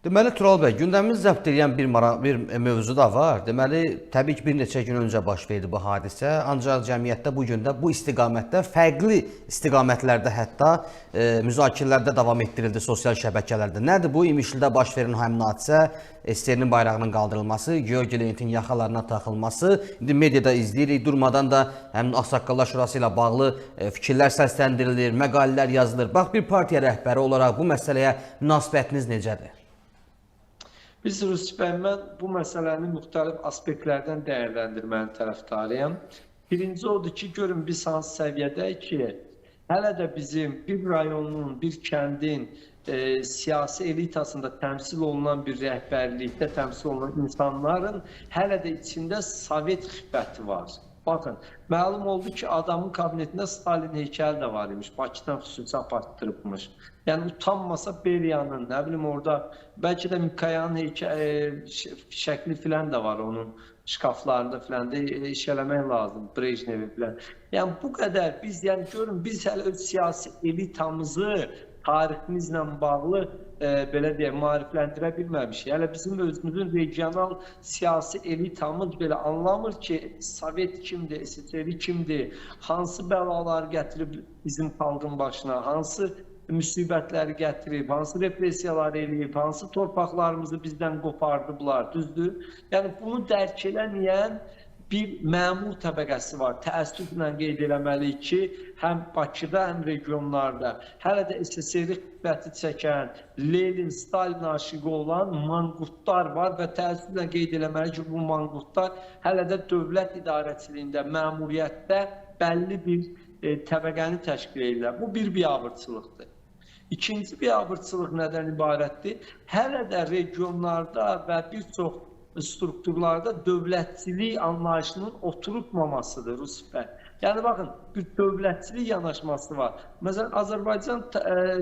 Deməli, Tural bəy, gündəmimizi zəbt edən bir mövzu da var. Deməli, təbii ki, bir neçə gün öncə baş verdi bu hadisə. Ancaq cəmiyyətdə bu gün də bu istiqamətdə, fərqli istiqamətlərdə hətta müzakirələrdə davam etdirildi sosial şəbəkələrdə. Nədir bu? İmişlidə baş verən həmin hadisə, SSR-nin bayrağının qaldırılması, Georgi Leonitin yaxalarına taxılması. İndi mediada izləyirik, durmadan da həmin Ağsaqqallar Şurası ilə bağlı fikirlər səsləndirilir, məqalələr yazılır. Bax, bir partiya rəhbəri olaraq bu məsələyə münasibətiniz necədir? Biz Rüstəm bəy, mən bu məsələni müxtəlif aspektlərdən dəyərləndirmənin tərəfdarıyam. Birinci odur ki, görün biz hansı səviyyədəyik ki, hələ də bizim bir rayonun, bir kəndin siyasi elitasında təmsil olunan bir rəhbərlikdə təmsil olunan insanların hələ də içində Sovet xibəti var. Bakın, məlum oldu ki, adamın kabinetində Stalin heykəli də var imiş, Bakıdan xüsusi apartdırıbmış. Yəni, utanmasa Beriyanın, nə bilim orada, bəlkə də Mikayanın şəkli filan da var onun şkaflarında filan da iş eləmək lazım, Brejnevi filan. Yəni, bu qədər biz, yəni görün, biz hələ öz siyasi elitamızı tariximizlə bağlı belə deyək, maarifləndirə bilməmişik. Hələ bizim özümüzün regional siyasi elitamız belə anlamır ki, Sovet kimdir, SSR kimdir, hansı bəlalar gətirib bizim xalqın başına, hansı müsibətləri gətirib, hansı repressiyalar eləyib, hansı torpaqlarımızı bizdən qopardıblar, düzdür? Yəni, bunu dərk eləməyən bir məmur təbəqəsi var. Təəssüflə qeyd eləməliyik ki, həm Bakıda, həm regionlarda hələ də SSR xibəti çəkən, Lenin, Stalin aşıqı olan manqurtlar var və təəssüflə qeyd eləməliyik ki, bu manqurtlar hələ də dövlət idarəçiliyində, məmuriyyətdə bəlli bir təbəqəni təşkil edirlər. Bu bir biabırçılıqdır. İkinci biabırçılıq nədən ibarətdir? Hələ də regionlarda və bir çox strukturlarda dövlətçilik anlayışının oturutmamasıdır Rüstəm bəy. Yəni, baxın, bir dövlətçilik yanaşması var. Məsələn, Azərbaycan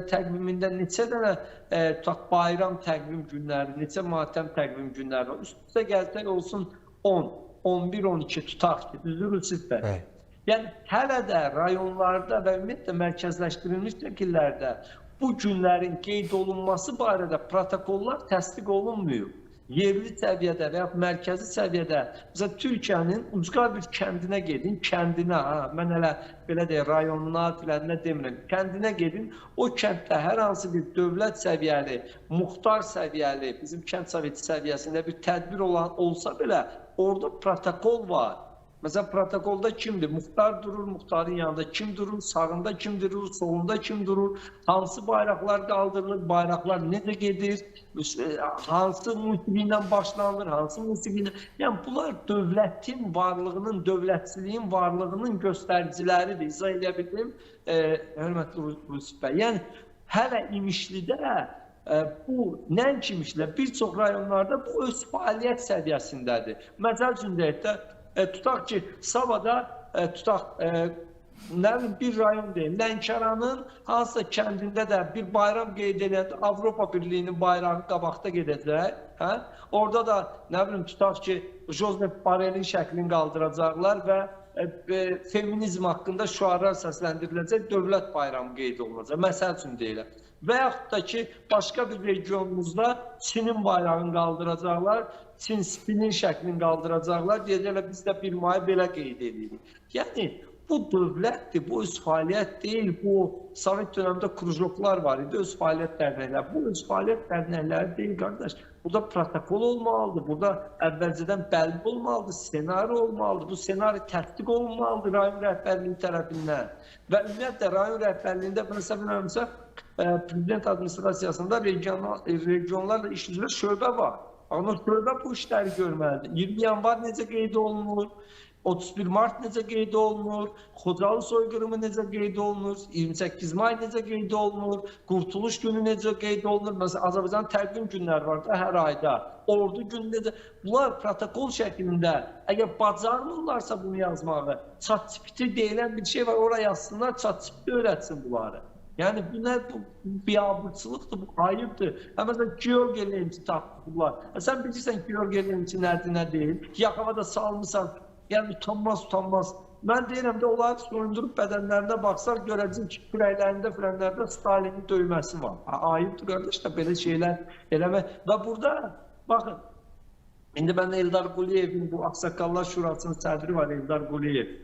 təqvimində neçə dənə bayram təqvim günləri, neçə matəm təqvim günləri var. Üst-üstə gəlsək olsun 10, 11, 12 tutaq ki, düzdür Rüstəm bəy. Yəni, hələ də rayonlarda və ümumiyyətlə mərkəzləşdirilmiş şəkillərdə bu günlərin qeyd olunması barədə protokollar təsdiq olunmuyor. Yerli səviyyədə və ya mərkəzi səviyyədə, məsələn, Türkiyənin ucqar bir kəndinə gedin, kəndinə, mən hələ belə deyək, rayonuna, filanına demirəm, kəndinə gedin, o kənddə hər hansı bir dövlət səviyyəli, muxtar səviyyəli, bizim kənd soveti səviyyəsində bir tədbir olsa belə, orada protokol var. Məsələn, protokolda kimdir? Muxtar durur, muxtarın yanında kim durur, sağında kim durur, solunda kim durur, hansı bayraqlar qaldırılır, bayraqlar necə gedir, hansı musiqi ilə başlanır, hansı musiqi ilə... Yəni, bunlar dövlətin varlığının, dövlətçiliyin varlığının göstəriciləridir. İzah edə bildim, hörmətli Rüstəm bəy. Yəni, hələ İmişlidə bu, nəinki İmişlidə, bir çox rayonlarda bu öz fəaliyyət səviyyəsindədir. Məsəl üçün deyək də, tutaq ki, Savada, tutaq, bir rayon deyil, Lənkəranın hansısa kəndində də bir bayram qeyd edəndə Avropa Birliyinin bayrağı qabaqda gedəcək. Orada da, tutaq ki, Josep Borrellin şəklini qaldıracaqlar və feminizm haqqında şüarlar səsləndiriləcək, dövlət bayramı qeyd olunacaq. Məsəl üçün deyiləm. Və yaxud da ki, başqa bir regionumuzda Çinin bayrağını qaldıracaqlar, Çin-Spinin şəklini qaldıracaqlar, deyəcəklər, biz də 1 mayı belə qeyd edirik. Yəni, bu dövlətdir, bu öz fəaliyyət deyil, bu Sovet dönəmdə krujoklar var idi, öz fəaliyyət dərnəkləri. Bu öz fəaliyyət dərnəkləri deyil, qardaş. Burada protokol olmalıdır, burada əvvəlcədən bəlli olmalıdır, senari olmalıdır, bu senari təsdiq olunmalıdır rayon rəhbərliyi tərəfindən. Və ümumiyyətlə, rayon rəhbərliyində, məsələn, Prezident administrasiyasında regionlarla iş üzrə şöbə var. Ama şöbə bu işləri görməlidir. 20 yanvar necə qeyd olunur, 31 mart necə qeyd olunur, Xocalı soyqırımı necə qeyd olunur, 28 may necə qeyd olunur, Qurtuluş günü necə qeyd olunur. Məsələn, Azərbaycan təqvim günləri var da hər ayda, ordu günü necə. Bunlar protokol şəklində, əgər bacarmırlarsa bunu yazmağı, çat-çipiti deyilən bir şey var, oraya yazsınlar, çat-çipiti öyrətsin bunları. Yəni, bu nə? Bu biabırçılıqdır, bu ayıbdır. Məsələn, Georgi Leonti tapdılar. Sən bilirsən Georgi Leonti nədir, nə deyil? Yaxava da salmışsan, yəni utanmaz. mən deyirəm də onları soyundurub bədənlərinə baxsaq görəcək ki, kürəklərində, frənlərdə Stalinin döyməsi var. Ayıbdır qardaş da belə şeylər eləmək. Və burada baxın, indi mən Eldar Quliyevin bu Ağsaqqallar Şurasının sədri var, Eldar Quliyev.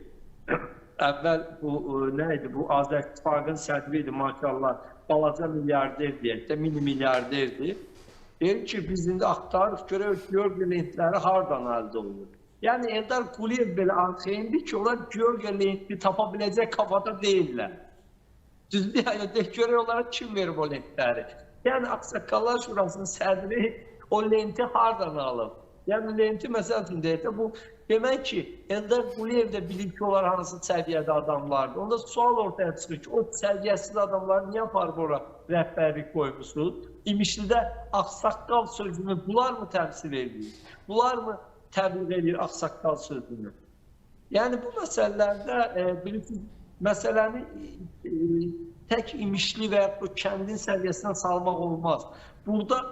Əvvəl bu nə idi? Bu Azərbaycan sədri idi, maşallah. Balaca milyarder deyək də, mini milyarderdir. Deyir ki, biz indi axtarıq, görək Georgiy lentləri hardan əldə olunur. Yəni Eldar Quliyev belə arxayındır ki, onlar Georgiy lenti tapa biləcək kafada deyirlər. Düzdür, yəni görək onlara kim verir o lentləri. Yəni Ağsaqqallar Şurasının sədri o lenti hardan alıb? Yəni lenti məsəl üçün deyək də, bu demək ki, Eldar Quliyev də bilir ki, onlar hansı səviyyədə adamlardır. Onda sual ortaya çıxır ki, o səviyyəsiz adamları niyə aparıb ora rəhbərlik qoymuşsunuz? İmişlidə ağsaqqal sözünü bunlar mı təmsil edir? Bunlar mı təbliğ edir ağsaqqal sözünü? Yəni bu məsələlərdə bilirsiniz, məsələni tək imişli və ya kəndin səviyyəsinə salmaq olmaz. Burada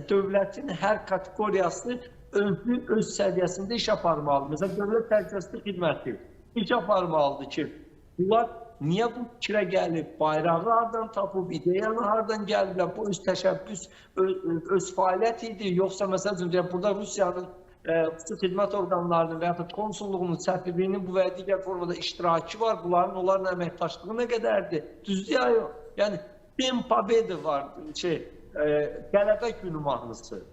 dövlətin hər kateqoriyası öz səviyyəsində iş aparmalıdır. Məsələn, dövlət təhlükəsizlik xidməti iş aparmalıdır ki, bunlar niyə bu fikrə gəlib, bayrağı hardan tapıb, ideyanı hardan gəliblər, bu öz təşəbbüs, öz fəaliyyət idi, yoxsa məsələn, burada Rusiyanın xüsusi xidmət orqanlarının və yaxud konsulluğunun, səfirliyinin bu və digər formada iştirakı var, bunların onların əməkdaşlığı nə qədərdir? Düzdür ya yox? Yəni, Den Pobedi var, qələbə günü mahnısı.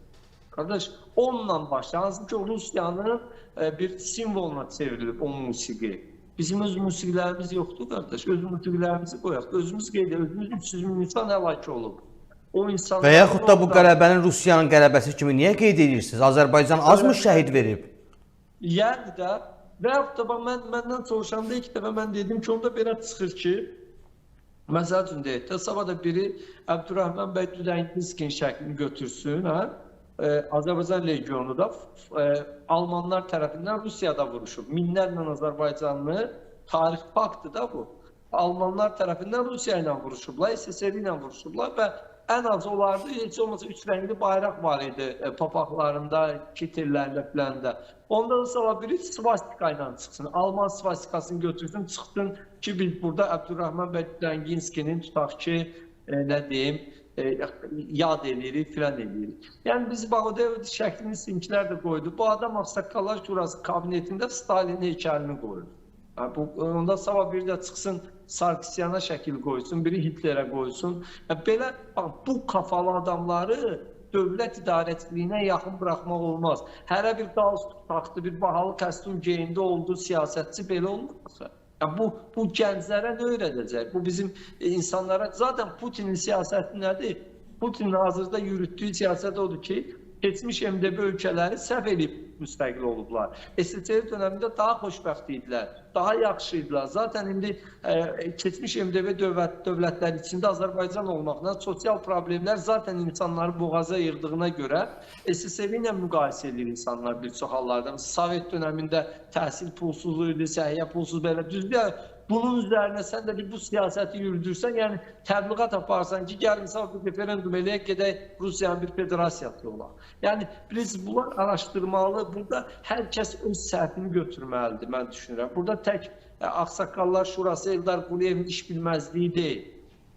Qardaş, onunla başlayır. Hansı ki, Rusiyanın bir simvoluna çevrilib o musiqi. Bizim öz musiqilərimiz yoxdur, qardaş. Öz musiqilərimizi qoyaq. Özümüz qeyd edir. Özümüz 300 min insan həlak olub. Və yaxud da bu qələbənin Rusiyanın qələbəsi kimi niyə qeyd edirsiniz? Azərbaycan azmı şəhid verib? Yəni də, və yaxud da məndən soruşanda ilk dəfə mən dedim ki, onda belə çıxır ki, məsəl üçün deyək də, sabah da biri Əbdurrahman bəy Düzənginskinin şəklini götürsün, Azərbaycan legionu da Almanlar tərəfindən Rusiyada vuruşub. Minlərlə Azərbaycanlı, tarix faktı da bu. Almanlar tərəfindən Rusiya ilə vuruşublar, SSR ilə vuruşublar və ən az olardı, heç olmasa 3 rəngli bayraq var idi papaqlarında, kitellərlə filəndə. Onda da sabah biri svastika ilə çıxsın, Alman svastikasını götürsün, çıxsın ki, biz burada Əbdurrahman bəy Düzənginskinin tutaq ki, nə deyim, yad edirik, filan edirik. Yəni biz Bağdəv şəklini sinkilər də qoydu. Bu adam Ağsaqqallar Şurası kabinetində Stalin heykəlini qoydu. Onda sabah biri də çıxsın Sarkisiana şəkil qoysun, biri Hitlerə qoysun. Belə bu kafalı adamları dövlət idarəçiliyinə yaxın buraxmaq olmaz. Hərə bir qalstuk taxtı, bir bahalı kostyum geyində olduğu siyasətçi belə olmaz. Bu gənclərə nə öyrədəcək? Bu bizim insanlara... Zaten Putinin siyasəti nədir? Putinin hazırda yürütdüyü siyasət odur ki, keçmiş MDB ölkələri səhv edib müstəqil olublar. SSR dönəmində daha xoşbəxt idilər, daha yaxşı idilər. Zaten indi keçmiş MDB dövlətləri içində Azərbaycan olmaqla sosial problemlər zaten insanları boğaza yığdığına görə SSR ilə müqayisə edir insanlar bir çox hallarda. Sovet dönəmində təhsil pulsuzluğu idi, səhiyyə pulsuz belə düzdür. Bunun üzərinə sən də bu siyasəti yürüdürsən, yəni təbliğat aparsan ki, gəlin bir referendum eləyək, gedək Rusiyanın bir federasiyası olaq. Yəni, biz bunlar araşdırmalı, burada hər kəs öz səhvini götürməlidir, mən düşünürəm. Burada tək Ağsaqqallar Şurası, Eldar Quliyevin iş bilməzliyi deyil.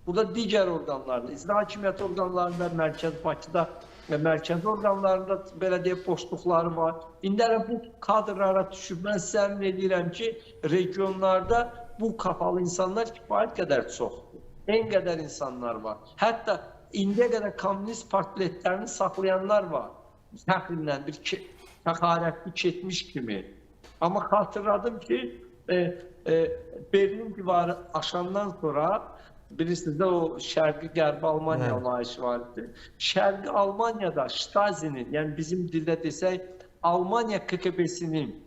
Burada digər orqanlarında, icra hakimiyyəti orqanlarında, Mərkəz Bakıda, mərkəzi orqanlarında belə deyək boşluqları var. İndi bu kadrlara düşüb, mən sizə əmin edirəm ki, regionlarda bu kafalı insanlar kifayət qədər çoxdur. En qədər insanlar var. Hətta indiyə qədər kommunist partbiletlərini saxlayanlar var. Fəxrlə bir fəxarətli keçmiş kimi. Amma xatırladım ki, Berlin divarı aşandan sonra bilirsiniz də o Şərqi-Qərbi Almaniya anlayışı var idi. Şərqi Almaniyada Stasi'nin, yəni bizim dildə desək, Almaniya KGB-sinin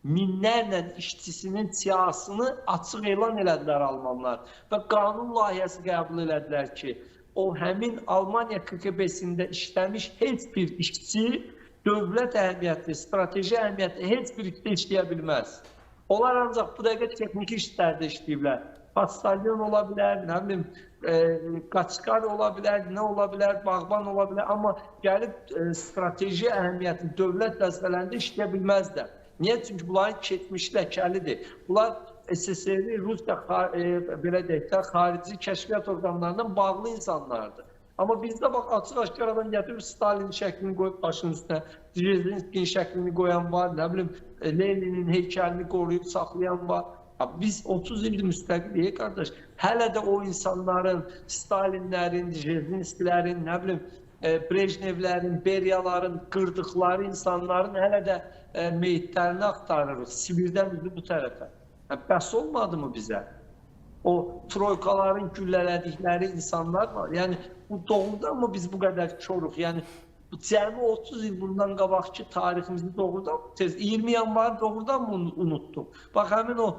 minlərlə işçisinin siyasını açıq elan elədilər Almanlar və qanun layihəsi qəbul elədilər ki, o həmin Almaniya KGB-sində işləmiş heç bir işçi dövlət əhəmiyyətli, strateji əhəmiyyətli heç bir işdə işləyə bilməz. Onlar ancaq bu dəqiqə texniki işlərdə işləyiblər. Pastalyon ola bilər, nə bilim, qaçqar ola bilər, nə ola bilər, bağban ola bilər, amma gəlib strateji əhəmiyyətli dövlət vəzifələrində işləyə bilməzlər. Niyə? Çünki bunların keçmiş ləkəlidir. Bunlar SSR, Rusiya belə deyək də, xarici kəşfiyyat orqanlarından bağlı insanlardır. Amma bizdə bax, açıq-aşkaradan gətirib Stalin şəklini qoyub başının üstünə, Dzerzhinskinin şəklini qoyan var, nə bilim, Leninin heykəlini qoruyub saxlayan var. Biz 30 ildir müstəqiliyik, qardaş. Hələ də o insanların, Stalinlərin, Dzerzhinskilərin, nə bilim, Brejnevlərin, Beriyaların, qırdıqları insanların hələ də meyitlərini axtarırıq. Sibirdən bizi bu tərəfə. Bəs olmadı mı bizə? O troykaların güllələdikləri insanlar var. Yəni, bu doğrudan mı biz bu qədər çoruq? Yəni, cəmi 30 il bundan qabaqki tariximizi doğrudan mı tez? 20 yanvarı doğrudan mı unutduq? Bax, həmin o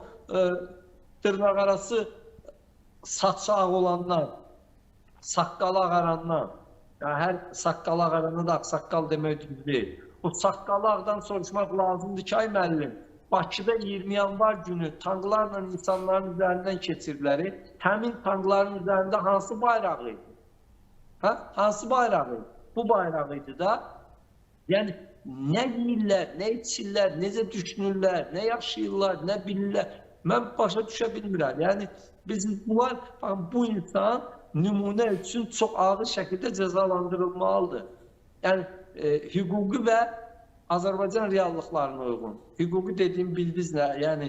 dırnaq arası saçı ağ olanlar, saqqalı ağaranlar, hər saqqalı ağarana da ağsaqqal demək düz deyil. O saqqalı ağdan soruşmaq lazımdır ki, ay müəllim, Bakıda 20 yanvar günü tanklarla insanların üzərindən keçirdikləri, həmin tankların üzərində hansı bayraq idi? Hansı bayraq idi? Bu bayraq idi da, yəni nə yiyirlər, nə içirlər, necə düşünürlər, nə yaşayırlar, nə bilirlər, mən başa düşə bilmirəm. Yəni, bunlar, bu insan nümunə üçün çox ağır şəkildə cəzalandırılmalıdır. Yəni, hüquqi və Azərbaycan reallıqlarına uyğun. Hüquqi dediyim bildiniz nə? Yəni,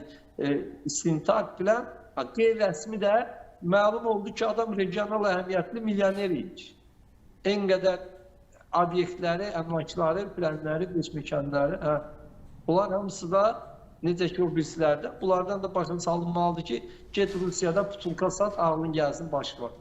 istintaq bilən, qeyri-rəsmi də məlum oldu ki, adam regional əhəmiyyətli milyoner idi. En qədər obyektləri, əmlakları, planları, beşməkanları, bunlar hamısı da necə ki o birisilərdə, bunlardan da başına salınmalıdır ki, get Rusiyada putulka sat, ağlın gəlsin başına.